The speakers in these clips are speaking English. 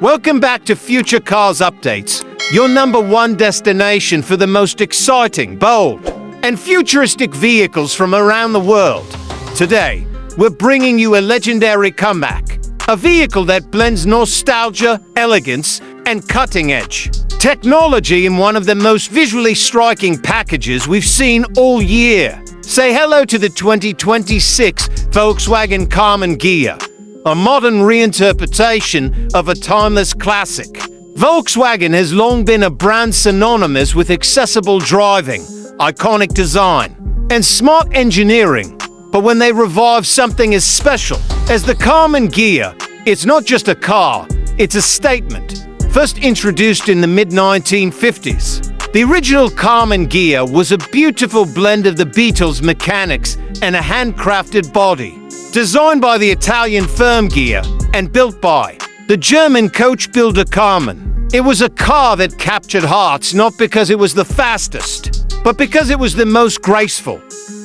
Welcome back to Future Cars Updates, your #1 destination for the most exciting, bold, and futuristic vehicles from around the world. Today, we're bringing you a legendary comeback, a vehicle that blends nostalgia, elegance, and cutting-edge technology in one of the most visually striking packages we've seen all year. Say hello to the 2026 Volkswagen Karmann Ghia, a modern reinterpretation of a timeless classic. Volkswagen has long been a brand synonymous with accessible driving, iconic design, and smart engineering. But when they revive something as special as the Karmann Ghia, it's not just a car, it's a statement. First introduced in the mid-1950s, the original Karmann Ghia was a beautiful blend of the Beatles' mechanics and a handcrafted body. Designed by the Italian firm Ghia and built by the German coach builder Karmann, it was a car that captured hearts not because it was the fastest, but because it was the most graceful.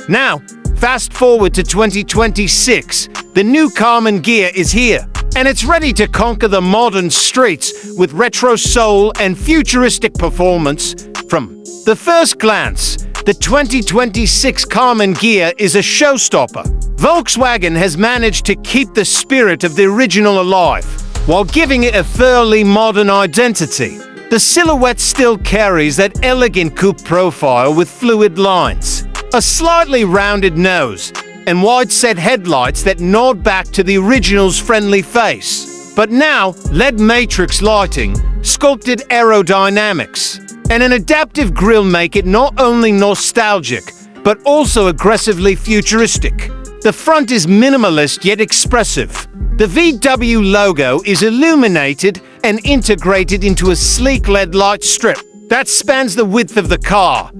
Now, fast forward to 2026, the new Karmann Ghia is here, and it's ready to conquer the modern streets with retro soul and futuristic performance. From the first glance, the 2026 Karmann Ghia is a showstopper. Volkswagen has managed to keep the spirit of the original alive, while giving it a thoroughly modern identity. The silhouette still carries that elegant coupe profile with fluid lines, a slightly rounded nose, and wide-set headlights that nod back to the original's friendly face. But now, LED matrix lighting, sculpted aerodynamics, and an adaptive grille make it not only nostalgic, but also aggressively futuristic. The front is minimalist yet expressive. The VW logo is illuminated and integrated into a sleek LED light strip that spans the width of the car.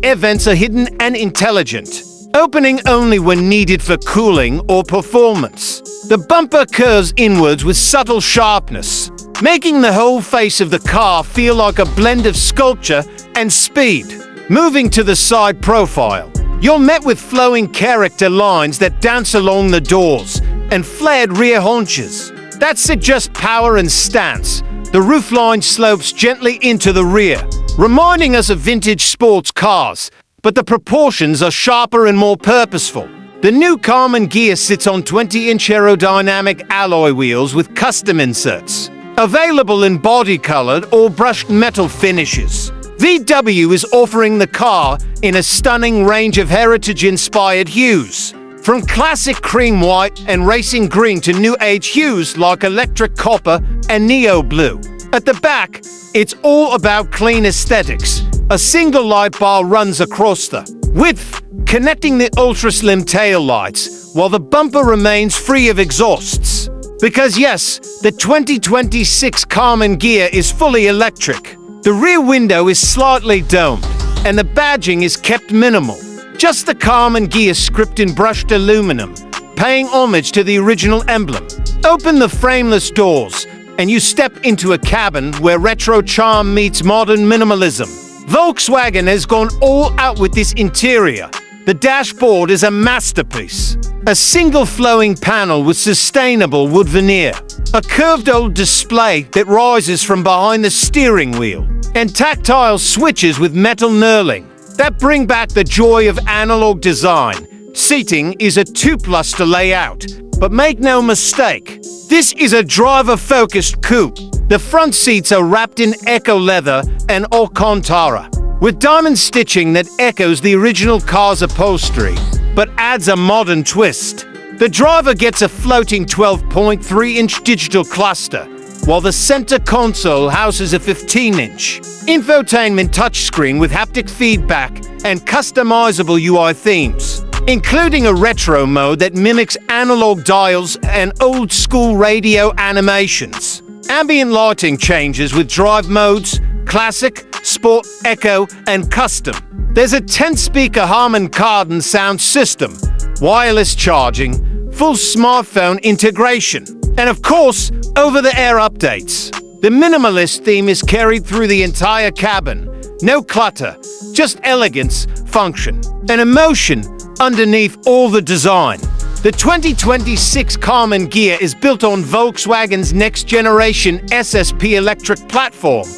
Air vents are hidden and intelligent, opening only when needed for cooling or performance. The bumper curves inwards with subtle sharpness, making the whole face of the car feel like a blend of sculpture and speed. Moving to the side profile, you're met with flowing character lines that dance along the doors and flared rear haunches that suggest power and stance. The roofline slopes gently into the rear, reminding us of vintage sports cars, but the proportions are sharper and more purposeful. The new Karmann Ghia sits on 20-inch aerodynamic alloy wheels with custom inserts, available in body-colored or brushed metal finishes. VW is offering the car in a stunning range of heritage-inspired hues, from classic cream white and racing green to new-age hues like electric copper and neo blue. At the back, it's all about clean aesthetics. A single light bar runs across the width, connecting the ultra-slim taillights, while the bumper remains free of exhausts. Because yes, the 2026 Karmann Ghia is fully electric. The rear window is slightly domed, and the badging is kept minimal. Just the Karmann Ghia script in brushed aluminum, paying homage to the original emblem. Open the frameless doors, and you step into a cabin where retro charm meets modern minimalism. Volkswagen has gone all out with this interior. The dashboard is a masterpiece. A single flowing panel with sustainable wood veneer, a curved old display that rises from behind the steering wheel, and tactile switches with metal knurling that bring back the joy of analog design. Seating is a 2-cluster layout, but make no mistake, this is a driver-focused coupe. The front seats are wrapped in Eco leather and Alcantara, with diamond stitching that echoes the original car's upholstery, but adds a modern twist. The driver gets a floating 12.3-inch digital cluster, while the center console houses a 15-inch infotainment touchscreen with haptic feedback and customizable UI themes, including a retro mode that mimics analog dials and old-school radio animations. Ambient lighting changes with drive modes, Classic, Sport, Eco, and Custom. There's a 10-speaker Harman Kardon sound system, wireless charging, full smartphone integration, and of course, over-the-air updates. The minimalist theme is carried through the entire cabin. No clutter, just elegance, function, and emotion underneath all the design. The 2026 Karmann Ghia is built on Volkswagen's next-generation SSP electric platform.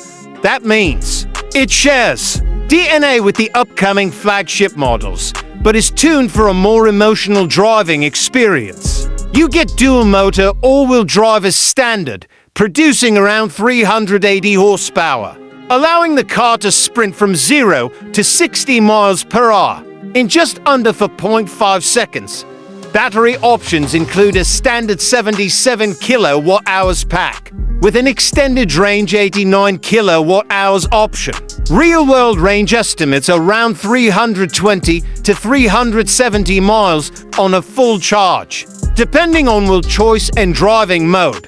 That means it shares DNA with the upcoming flagship models, but is tuned for a more emotional driving experience. You get dual-motor all-wheel drive as standard, producing around 380 horsepower, allowing the car to sprint from 0 to 60 miles per hour in just under 4.5 seconds. Battery options include a standard 77 kilowatt-hours pack with an extended range 89 kilowatt-hours option. Real-world range estimates are around 320 to 370 miles on a full charge, depending on wheel choice and driving mode.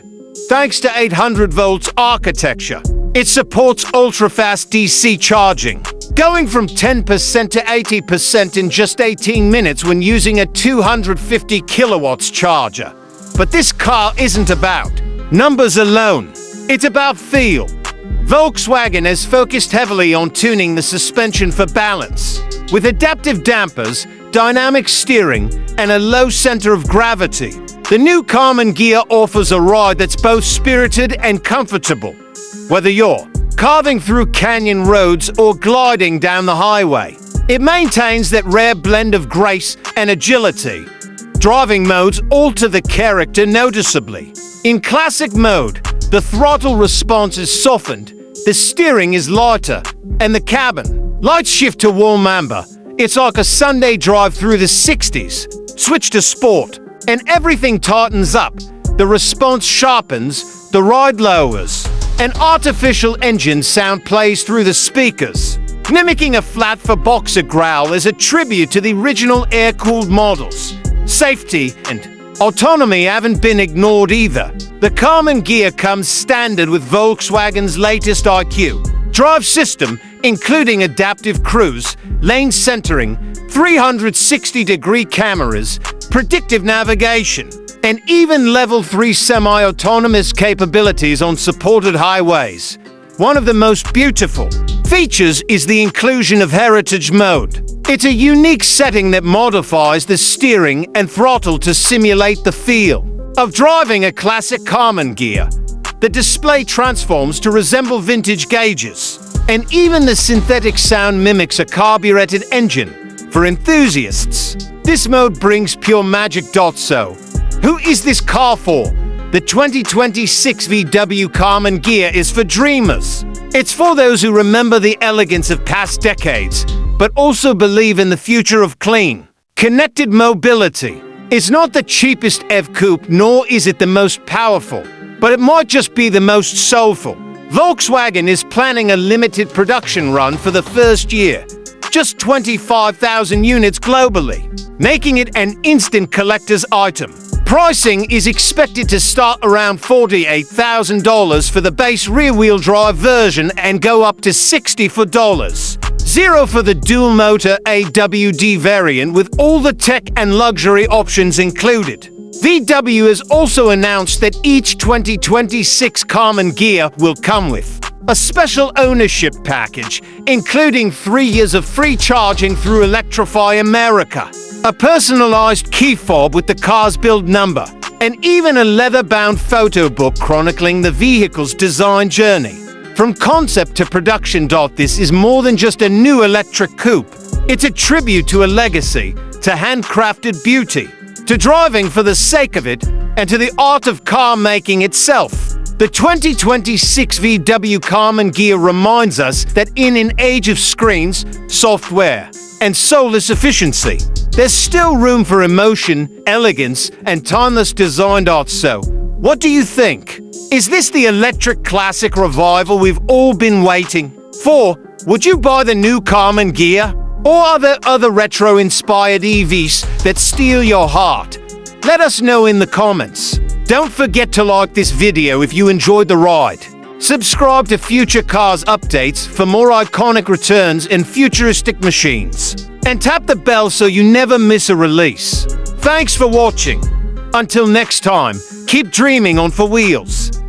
Thanks to 800 volts architecture, it supports ultra-fast DC charging, going from 10% to 80% in just 18 minutes when using a 250 kilowatts charger. But this car isn't about numbers alone. It's about feel. Volkswagen has focused heavily on tuning the suspension for balance, with adaptive dampers, dynamic steering, and a low center of gravity. The new Karmann Ghia offers a ride that's both spirited and comfortable. Whether you're carving through canyon roads or gliding down the highway, it maintains that rare blend of grace and agility. Driving modes alter the character noticeably. In classic mode, the throttle response is softened, the steering is lighter, and the cabin lights shift to warm amber. It's like a Sunday drive through the 60s. Switch to sport, and everything tightens up. The response sharpens, the ride lowers. An artificial engine sound plays through the speakers, mimicking a flat-for-boxer growl as a tribute to the original air-cooled models. Safety and autonomy haven't been ignored either. The Karmann Ghia comes standard with Volkswagen's latest IQ drive system, including adaptive cruise, lane centering, 360-degree cameras, predictive navigation, and even Level 3 semi-autonomous capabilities on supported highways. One of the most beautiful features is the inclusion of Heritage Mode. It's a unique setting that modifies the steering and throttle to simulate the feel of driving a classic Karmann Ghia. The display transforms to resemble vintage gauges, and even the synthetic sound mimics a carbureted engine. For enthusiasts, this mode brings pure magic. So, who is this car for? The 2026 VW Karmann Ghia is for dreamers. It's for those who remember the elegance of past decades, but also believe in the future of clean, connected mobility. It's not the cheapest EV coupe, nor is it the most powerful, but it might just be the most soulful. Volkswagen is planning a limited production run for the first year, just 25,000 units globally, making it an instant collector's item. Pricing is expected to start around $48,000 for the base rear-wheel drive version and go up to $64,000 for the dual-motor AWD variant with all the tech and luxury options included. VW has also announced that each 2026 Karmann Ghia will come with a special ownership package, including 3 years of free charging through Electrify America, a personalized key fob with the car's build number, and even a leather-bound photo book chronicling the vehicle's design journey. From concept to production. This is more than just a new electric coupe. It's a tribute to a legacy, to handcrafted beauty, to driving for the sake of it, and to the art of car making itself. The 2026 VW Karmann Ghia reminds us that in an age of screens, software, and soulless efficiency, there's still room for emotion, elegance, and timeless design. So, what do you think? Is this the electric classic revival we've all been waiting for? Would you buy the new Karmann Ghia? Or are there other retro-inspired EVs that steal your heart? Let us know in the comments. Don't forget to like this video if you enjoyed the ride. Subscribe to Future Cars updates for more iconic returns in futuristic machines. And tap the bell so you never miss a release. Thanks for watching. Until next time, keep dreaming on 4 wheels.